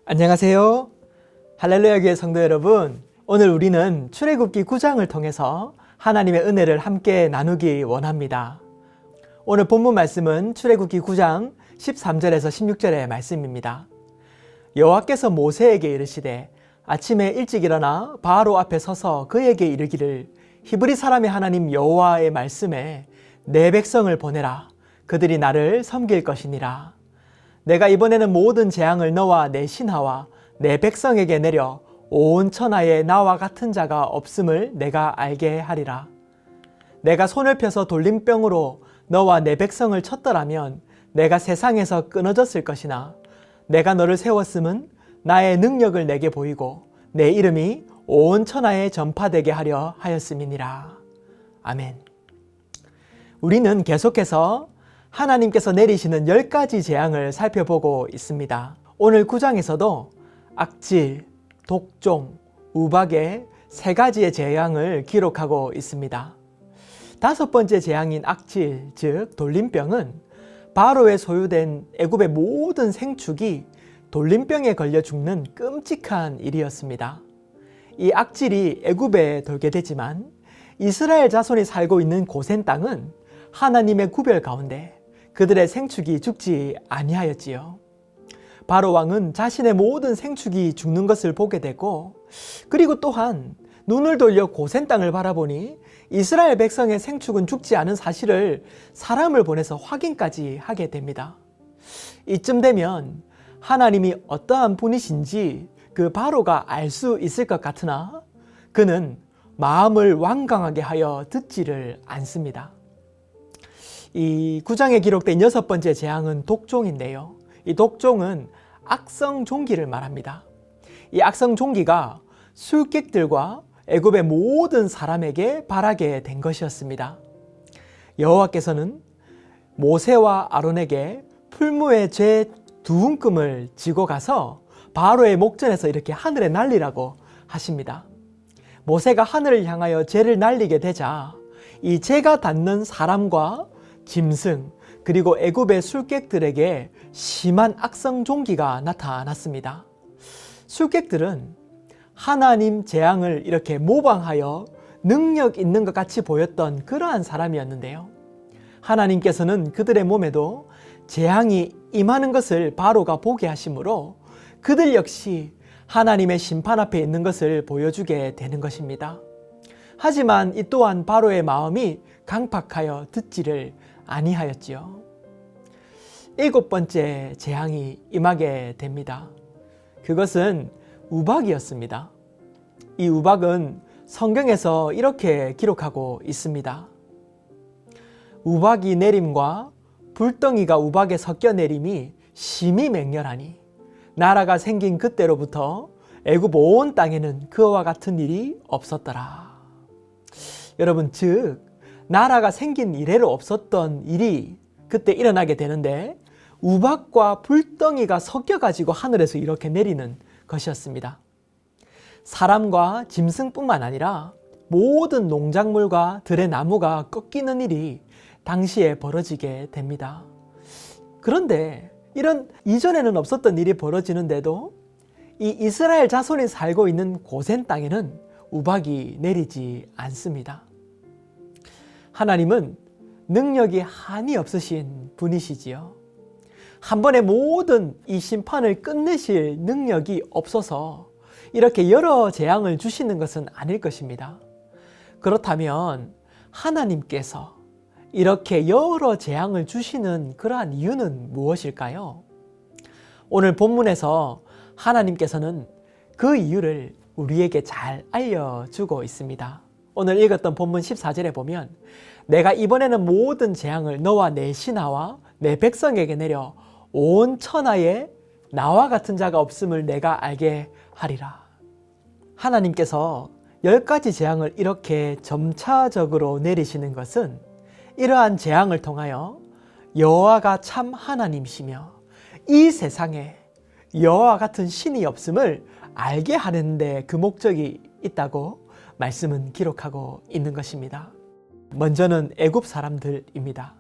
안녕하세요. 할렐루야 교회 성도 여러분, 오늘 우리는 출애굽기 9장을 통해서 하나님의 은혜를 함께 나누기 원합니다. 오늘 본문 말씀은 출애굽기 9장 13절에서 16절의 말씀입니다. 여호와께서 모세에게 이르시되 아침에 일찍 일어나 바로 앞에 서서 그에게 이르기를 히브리 사람의 하나님 여호와의 말씀에 내 백성을 보내라. 그들이 나를 섬길 것이니라. 내가 이번에는 모든 재앙을 너와 내 신하와 내 백성에게 내려 온 천하에 나와 같은 자가 없음을 내가 알게 하리라. 내가 손을 펴서 돌림병으로 너와 내 백성을 쳤더라면 내가 세상에서 끊어졌을 것이나 내가 너를 세웠음은 나의 능력을 내게 보이고 내 이름이 온 천하에 전파되게 하려 하였음이니라. 아멘. 우리는 계속해서 하나님께서 내리시는 10가지 재앙을 살펴보고 있습니다. 오늘 9장에서도 악질, 독종, 우박의 3가지의 재앙을 기록하고 있습니다. 5번째 재앙인 악질, 즉 돌림병은 바로에 소유된 애굽의 모든 생축이 돌림병에 걸려 죽는 끔찍한 일이었습니다. 이 악질이 애굽에 돌게 되지만 이스라엘 자손이 살고 있는 고센 땅은 하나님의 구별 가운데 그들의 생축이 죽지 아니하였지요. 바로 왕은 자신의 모든 생축이 죽는 것을 보게 되고, 그리고 또한 눈을 돌려 고센 땅을 바라보니 이스라엘 백성의 생축은 죽지 않은 사실을 사람을 보내서 확인까지 하게 됩니다. 이쯤 되면 하나님이 어떠한 분이신지 그 바로가 알 수 있을 것 같으나 그는 마음을 완강하게 하여 듣지를 않습니다. 이 9장에 기록된 6번째 재앙은 독종인데요. 이 독종은 악성종기를 말합니다. 이 악성종기가 술객들과 애굽의 모든 사람에게 발하게 된 것이었습니다. 여호와께서는 모세와 아론에게 풀무의 죄 2움금을 지고 가서 바로의 목전에서 이렇게 하늘에 날리라고 하십니다. 모세가 하늘을 향하여 죄를 날리게 되자 이 죄가 닿는 사람과 짐승 그리고 애굽의 술객들에게 심한 악성종기가 나타났습니다. 술객들은 하나님 재앙을 이렇게 모방하여 능력 있는 것 같이 보였던 그러한 사람이었는데요. 하나님께서는 그들의 몸에도 재앙이 임하는 것을 바로가 보게 하심으로 그들 역시 하나님의 심판 앞에 있는 것을 보여주게 되는 것입니다. 하지만 이 또한 바로의 마음이 강팍하여 듣지를 아니하였지요. 7번째 재앙이 임하게 됩니다. 그것은 우박이었습니다. 이 우박은 성경에서 이렇게 기록하고 있습니다. 우박이 내림과 불덩이가 우박에 섞여 내림이 심히 맹렬하니 나라가 생긴 그때로부터 애굽 온 땅에는 그와 같은 일이 없었더라. 여러분, 즉 나라가 생긴 이래로 없었던 일이 그때 일어나게 되는데 우박과 불덩이가 섞여가지고 하늘에서 이렇게 내리는 것이었습니다. 사람과 짐승뿐만 아니라 모든 농작물과 들의 나무가 꺾이는 일이 당시에 벌어지게 됩니다. 그런데 이런 이전에는 없었던 일이 벌어지는데도 이 이스라엘 자손이 살고 있는 고센 땅에는 우박이 내리지 않습니다. 하나님은 능력이 한이 없으신 분이시지요. 한 번에 모든 이 심판을 끝내실 능력이 없어서 이렇게 여러 재앙을 주시는 것은 아닐 것입니다. 그렇다면 하나님께서 이렇게 여러 재앙을 주시는 그러한 이유는 무엇일까요? 오늘 본문에서 하나님께서는 그 이유를 우리에게 잘 알려주고 있습니다. 오늘 읽었던 본문 14절에 보면 내가 이번에는 모든 재앙을 너와 내 신하와 내 백성에게 내려 온 천하에 나와 같은 자가 없음을 내가 알게 하리라. 하나님께서 10가지 재앙을 이렇게 점차적으로 내리시는 것은 이러한 재앙을 통하여 여호와가 참 하나님이시며 이 세상에 여호와 같은 신이 없음을 알게 하는데 그 목적이 있다고 말씀은 기록하고 있는 것입니다. 먼저는 애굽 사람들입니다.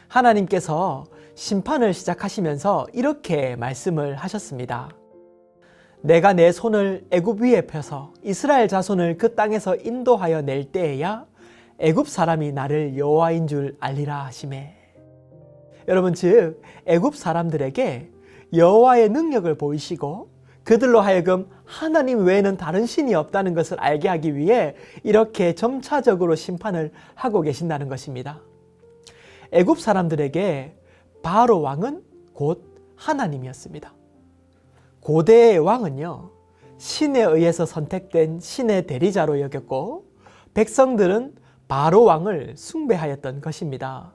하나님께서 심판을 시작하시면서 이렇게 말씀을 하셨습니다. 내가 내 손을 애굽 위에 펴서 이스라엘 자손을 그 땅에서 인도하여 낼 때에야 애굽 사람이 나를 여호와인 줄 알리라 하시매. 여러분, 즉 애굽 사람들에게 여호와의 능력을 보이시고 그들로 하여금 하나님 외에는 다른 신이 없다는 것을 알게 하기 위해 이렇게 점차적으로 심판을 하고 계신다는 것입니다. 애굽 사람들에게 바로 왕은 곧 하나님이었습니다. 고대의 왕은요, 신에 의해서 선택된 신의 대리자로 여겼고 백성들은 바로 왕을 숭배하였던 것입니다.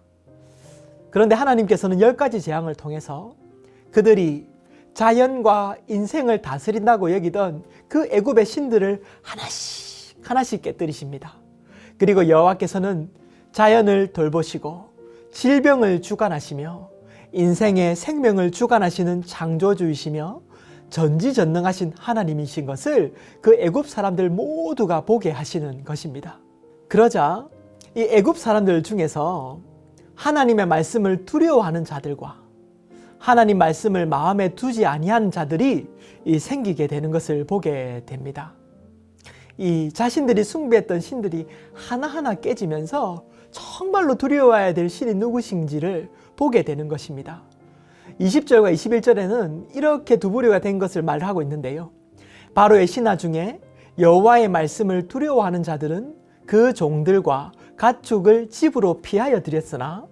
그런데 하나님께서는 10가지 재앙을 통해서 그들이 자연과 인생을 다스린다고 여기던 그 애굽의 신들을 하나씩 하나씩 깨뜨리십니다. 그리고 여호와께서는 자연을 돌보시고 질병을 주관하시며 인생의 생명을 주관하시는 창조주이시며 전지전능하신 하나님이신 것을 그 애굽 사람들 모두가 보게 하시는 것입니다. 그러자 이 애굽 사람들 중에서 하나님의 말씀을 두려워하는 자들과 하나님 말씀을 마음에 두지 아니한 자들이 생기게 되는 것을 보게 됩니다. 이 자신들이 숭배했던 신들이 하나하나 깨지면서 정말로 두려워해야 될 신이 누구신지를 보게 되는 것입니다. 20절과 21절에는 이렇게 두 부류가 된 것을 말하고 있는데요. 바로의 신하 중에 여호와의 말씀을 두려워하는 자들은 그 종들과 가축을 집으로 피하여 드렸으나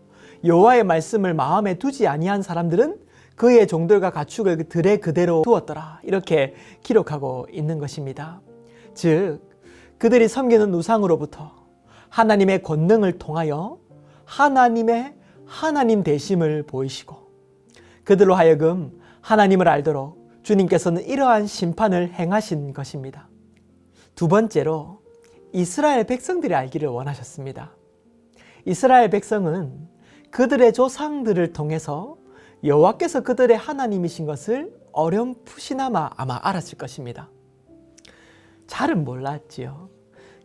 여호와의 말씀을 마음에 두지 아니한 사람들은 그의 종들과 가축을 들에 그대로 두었더라. 이렇게 기록하고 있는 것입니다. 즉 그들이 섬기는 우상으로부터 하나님의 권능을 통하여 하나님의 하나님 되심을 보이시고 그들로 하여금 하나님을 알도록 주님께서는 이러한 심판을 행하신 것입니다. 두 번째로 이스라엘 백성들이 알기를 원하셨습니다. 이스라엘 백성은 그들의 조상들을 통해서 여호와께서 그들의 하나님이신 것을 어렴풋이나마 아마 알았을 것입니다. 잘은 몰랐지요.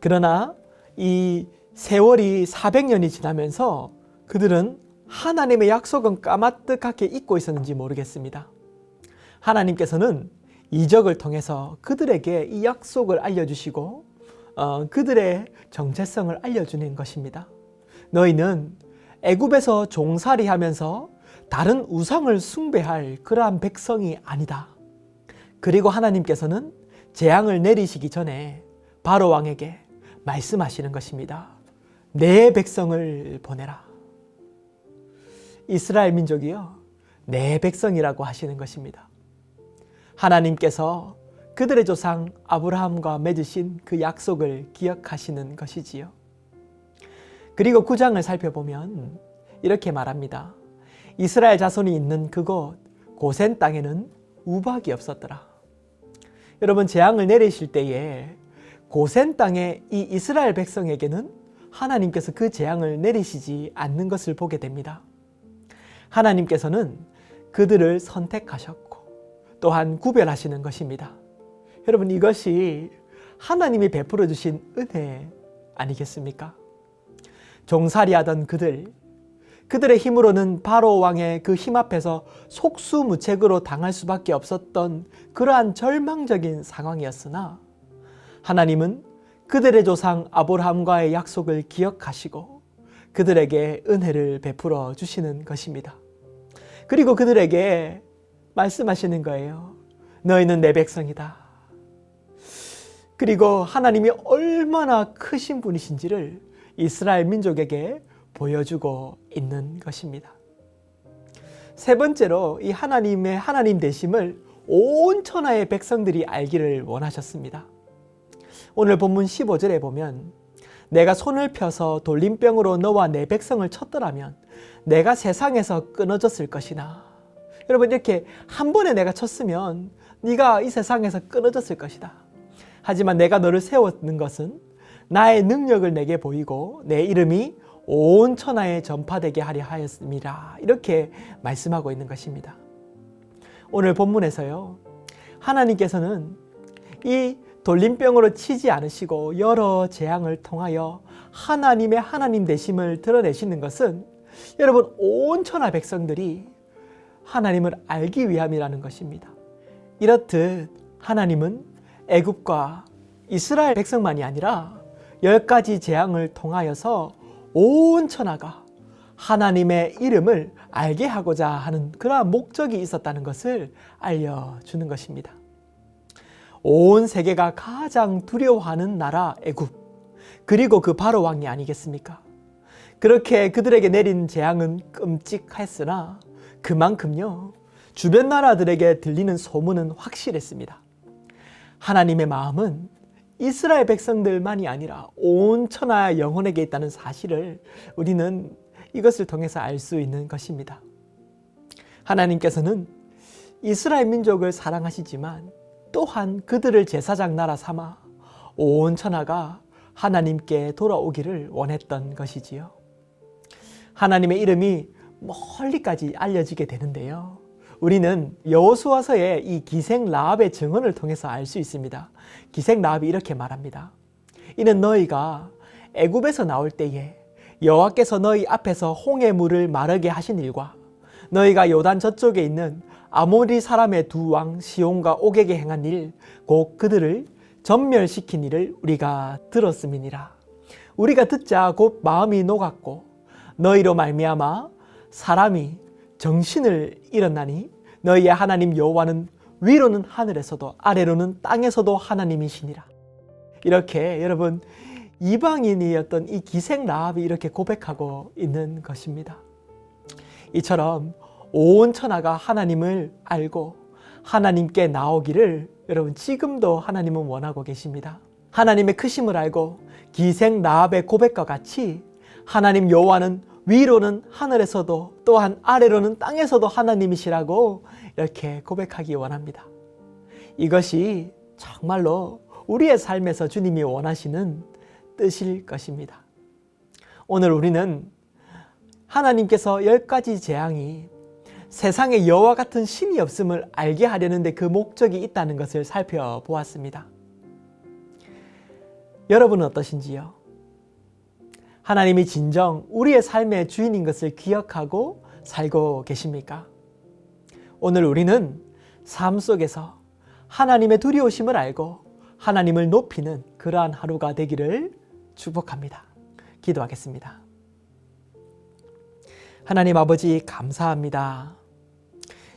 그러나 이 세월이 400년이 지나면서 그들은 하나님의 약속은 까마득하게 잊고 있었는지 모르겠습니다. 하나님께서는 이적을 통해서 그들에게 이 약속을 알려주시고 그들의 정체성을 알려주는 것입니다. 너희는 애굽에서 종살이 하면서 다른 우상을 숭배할 그러한 백성이 아니다. 그리고 하나님께서는 재앙을 내리시기 전에 바로 왕에게 말씀하시는 것입니다. 내 백성을 보내라. 이스라엘 민족이요, 내 백성이라고 하시는 것입니다. 하나님께서 그들의 조상 아브라함과 맺으신 그 약속을 기억하시는 것이지요. 그리고 9장을 살펴보면 이렇게 말합니다. 이스라엘 자손이 있는 그곳 고센 땅에는 우박이 없었더라. 여러분, 재앙을 내리실 때에 고센 땅의 이 이스라엘 백성에게는 하나님께서 그 재앙을 내리시지 않는 것을 보게 됩니다. 하나님께서는 그들을 선택하셨고 또한 구별하시는 것입니다. 여러분, 이것이 하나님이 베풀어 주신 은혜 아니겠습니까? 종살이하던 그들의 힘으로는 바로 왕의 그 힘 앞에서 속수무책으로 당할 수밖에 없었던 그러한 절망적인 상황이었으나 하나님은 그들의 조상 아브라함과의 약속을 기억하시고 그들에게 은혜를 베풀어 주시는 것입니다. 그리고 그들에게 말씀하시는 거예요. 너희는 내 백성이다. 그리고 하나님이 얼마나 크신 분이신지를 이스라엘 민족에게 보여주고 있는 것입니다. 세 번째로 이 하나님의 하나님 되심을 온 천하의 백성들이 알기를 원하셨습니다. 오늘 본문 15절에 보면 내가 손을 펴서 돌림병으로 너와 내 백성을 쳤더라면 내가 세상에서 끊어졌을 것이나. 여러분, 이렇게 한 번에 내가 쳤으면 네가 이 세상에서 끊어졌을 것이다. 하지만 내가 너를 세웠는 것은 나의 능력을 내게 보이고 내 이름이 온 천하에 전파되게 하려 하였습니다. 이렇게 말씀하고 있는 것입니다. 오늘 본문에서요, 하나님께서는 이 돌림병으로 치지 않으시고 여러 재앙을 통하여 하나님의 하나님 되심을 드러내시는 것은 여러분, 온 천하 백성들이 하나님을 알기 위함이라는 것입니다. 이렇듯 하나님은 애굽과 이스라엘 백성만이 아니라 10가지 재앙을 통하여서 온 천하가 하나님의 이름을 알게 하고자 하는 그러한 목적이 있었다는 것을 알려주는 것입니다. 온 세계가 가장 두려워하는 나라 애굽, 그리고 그 바로 왕이 아니겠습니까? 그렇게 그들에게 내린 재앙은 끔찍했으나 그만큼요, 주변 나라들에게 들리는 소문은 확실했습니다. 하나님의 마음은 이스라엘 백성들만이 아니라 온 천하 영혼에게 있다는 사실을 우리는 이것을 통해서 알 수 있는 것입니다. 하나님께서는 이스라엘 민족을 사랑하시지만 또한 그들을 제사장 나라 삼아 온 천하가 하나님께 돌아오기를 원했던 것이지요. 하나님의 이름이 멀리까지 알려지게 되는데요. 우리는 여호수아서의 이 기생 라합의 증언을 통해서 알 수 있습니다. 기생 라합이 이렇게 말합니다. 이는 너희가 애굽에서 나올 때에 여호와께서 너희 앞에서 홍해 물을 마르게 하신 일과 너희가 요단 저쪽에 있는 아모리 사람의 두 왕 시온과 옥에게 행한 일, 곧 그들을 전멸시킨 일을 우리가 들었음이니라. 우리가 듣자 곧 마음이 녹았고 너희로 말미암아 사람이 정신을 잃었나니 너희의 하나님 여호와는 위로는 하늘에서도 아래로는 땅에서도 하나님이시니라. 이렇게 여러분, 이방인이었던 이 기생 라합이 이렇게 고백하고 있는 것입니다. 이처럼 온 천하가 하나님을 알고 하나님께 나오기를 여러분 지금도 하나님은 원하고 계십니다. 하나님의 크심을 알고 기생 라합의 고백과 같이 하나님 여호와는 위로는 하늘에서도 또한 아래로는 땅에서도 하나님이시라고 이렇게 고백하기 원합니다. 이것이 정말로 우리의 삶에서 주님이 원하시는 뜻일 것입니다. 오늘 우리는 하나님께서 10가지 재앙이 세상에 여호와 같은 신이 없음을 알게 하려는데 그 목적이 있다는 것을 살펴보았습니다. 여러분은 어떠신지요? 하나님이 진정 우리의 삶의 주인인 것을 기억하고 살고 계십니까? 오늘 우리는 삶 속에서 하나님의 두려우심을 알고 하나님을 높이는 그러한 하루가 되기를 축복합니다. 기도하겠습니다. 하나님 아버지 감사합니다.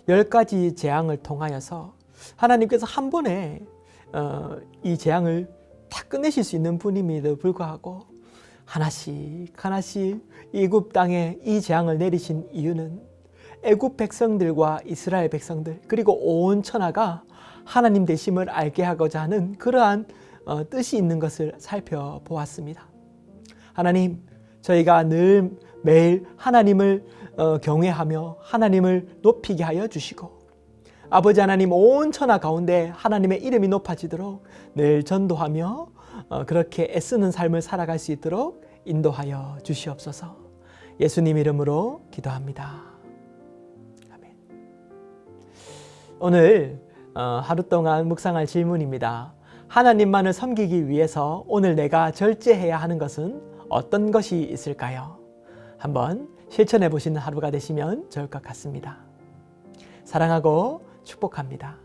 10가지 재앙을 통하여서 하나님께서 한 번에 이 재앙을 다 끝내실 수 있는 분임에도 불구하고 하나씩 하나씩 애굽 땅에 이 재앙을 내리신 이유는 애굽 백성들과 이스라엘 백성들 그리고 온 천하가 하나님 되심을 알게 하고자 하는 그러한 뜻이 있는 것을 살펴보았습니다. 하나님, 저희가 늘 매일 하나님을 경외하며 하나님을 높이게 하여 주시고 아버지 하나님 온 천하 가운데 하나님의 이름이 높아지도록 늘 전도하며 그렇게 애쓰는 삶을 살아갈 수 있도록 인도하여 주시옵소서. 예수님 이름으로 기도합니다. 아멘. 오늘 하루 동안 묵상할 질문입니다. 하나님만을 섬기기 위해서 오늘 내가 절제해야 하는 것은 어떤 것이 있을까요? 한번 실천해 보시는 하루가 되시면 좋을 것 같습니다. 사랑하고 축복합니다.